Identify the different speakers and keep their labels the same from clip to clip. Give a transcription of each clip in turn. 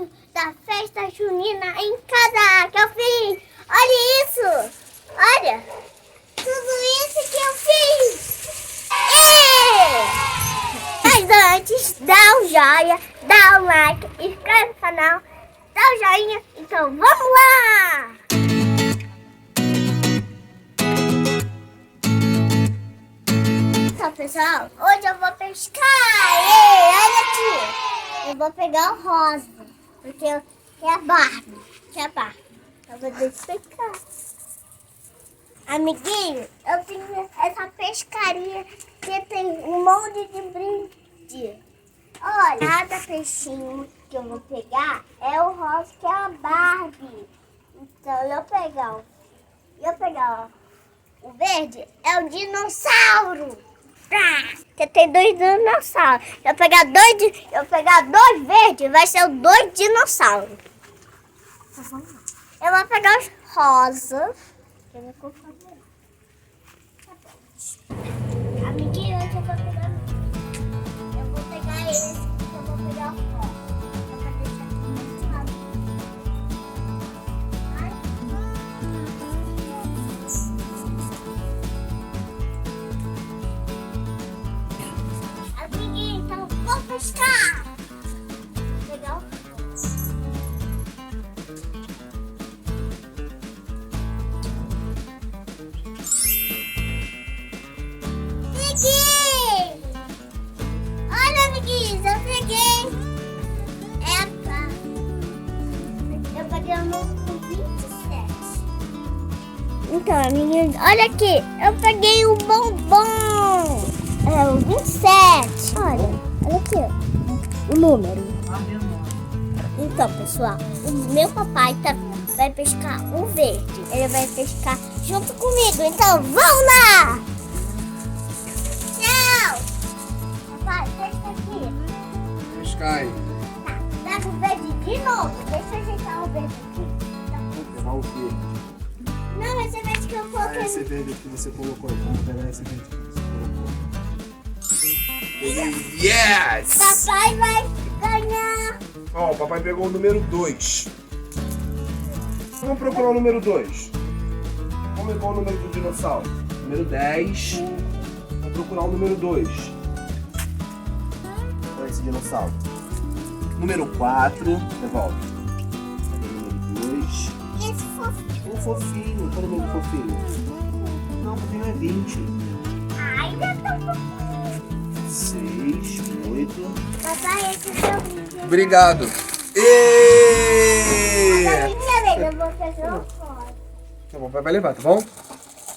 Speaker 1: vídeo da festa junina em casa que eu fiz. Olha isso! Olha! Tudo isso que eu fiz! Mas antes, dá um joinha, dá um like, inscreve no canal, dá um joinha. Então vamos lá! Então pessoal, hoje eu vou pescar! Olha aqui! Eu vou pegar o rosa, porque é a Barbie. Eu vou pescar. Amiguinho, eu tenho essa pescaria que tem um monte de brinde. Olha, cada peixinho que eu vou pegar é o rosa, que é a Barbie. Então, eu pegar o verde é o dinossauro. Que tem 2 dinossauros. Eu pegar dois verdes, vai ser os 2 dinossauros. Eu vou pegar os rosas. Amiguinho, hoje eu vou pegar esse, eu vou pegar o rosa. Eu vou deixar aqui muito lado. Amiguinho, então vou pescar. Vou pegar o rosa. Olha, amiguinhos, eu peguei essa. Eu peguei o número 27. Então, amiguinhos, olha aqui. Eu peguei o bombom. É o 27. Olha aqui, ó, o número. Então, pessoal, o meu papai vai pescar o verde. Ele vai pescar junto comigo. Então, vamos lá! Papai, pesca aqui.
Speaker 2: Pesca aí.
Speaker 1: Tá, pega o verde de novo. Deixa eu ajeitar o verde aqui.
Speaker 2: Vou pegar o verde.
Speaker 1: Não, esse verde que eu coloquei.
Speaker 2: Esse verde que você colocou. Vamos pegar esse verde que você colocou. Yes!
Speaker 1: Papai vai ganhar.
Speaker 2: Ó, o papai pegou o número 2. Vamos procurar o número 2. Vamos ver qual é o número do dinossauro. Número 10. Vamos procurar o número 2. Olha esse dinossauro. Número 4. Devolve. Número 2.
Speaker 1: Esse fofinho.
Speaker 2: O fofinho. Qual é o nome do fofinho? Não, o fofinho é 20.
Speaker 1: Ai, já tá um pouquinho.
Speaker 2: 6, 8.
Speaker 1: Papai, esse é o vídeo.
Speaker 2: Obrigado.
Speaker 1: Agora, minha vez, eu vou pegar o rosa.
Speaker 2: Tá bom, vai levar, tá bom?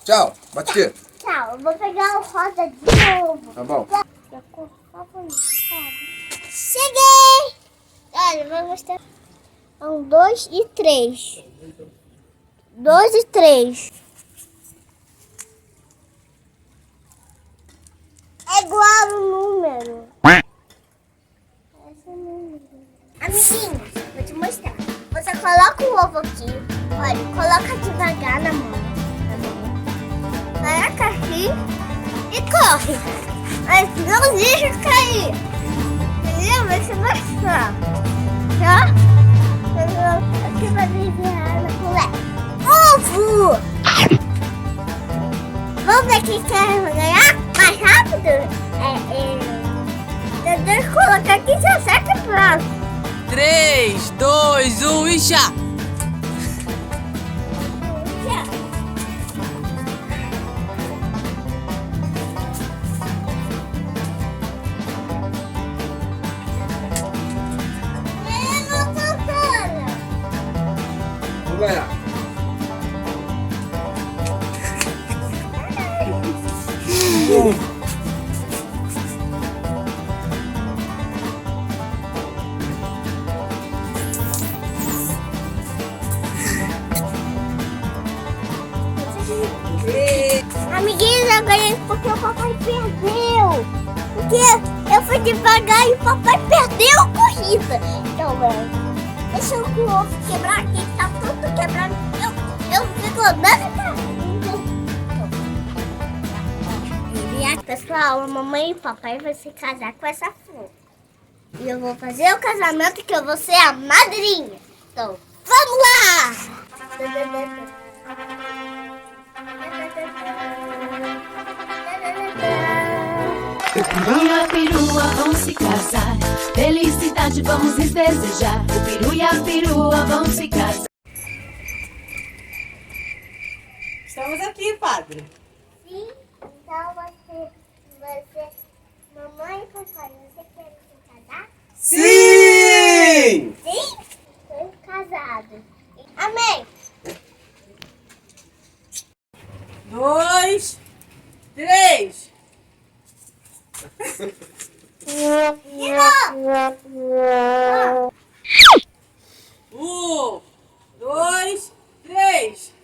Speaker 2: Tchau. Bate aqui.
Speaker 1: Tchau, eu vou pegar o rosa de novo.
Speaker 2: Tá bom.
Speaker 1: Cheguei! Olha, vou mostrar. 2 e 3. 2 e 3. É igual o número. Esse é o número. Amiguinho, vou te mostrar. Você coloca o ovo aqui. Olha, coloca devagar na mão. Coloca aqui e corre. Mas não deixa cair. Entendeu? Vai se mostrar. Tá? Aqui vai virar na colher. Ovo! Vamos ver quem quer ganhar mais rápido? Deixa eu colocar aqui, já acerta e pronto.
Speaker 3: 3, 2, 1 e já!
Speaker 2: Vamos ganhar.
Speaker 1: Amiguinhos, eu ganhei porque o papai perdeu. Porque eu fui devagar e o papai perdeu a corrida. Então, deixa eu o ovo quebrar aqui, que tá tudo quebrado. Eu fico andando. Pessoal, a mamãe e o papai vão se casar com essa flor. E eu vou fazer o casamento que eu vou ser a madrinha. Então, vamos lá!
Speaker 4: O peru e a perua vão se casar. Felicidade vamos lhes desejar. O peru e a perua vão se casar.
Speaker 3: Estamos aqui, padre.
Speaker 1: Sim, então você, mamãe e papai, você quer se casar?
Speaker 2: Sim!
Speaker 1: Sim? Estou casado. Amém!
Speaker 3: 2, 3.
Speaker 1: De novo!
Speaker 3: 1, 2, 3.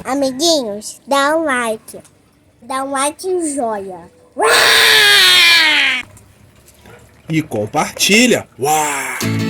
Speaker 1: Amiguinhos, dá um like. Dá um like e joia.
Speaker 2: E compartilha. Uau!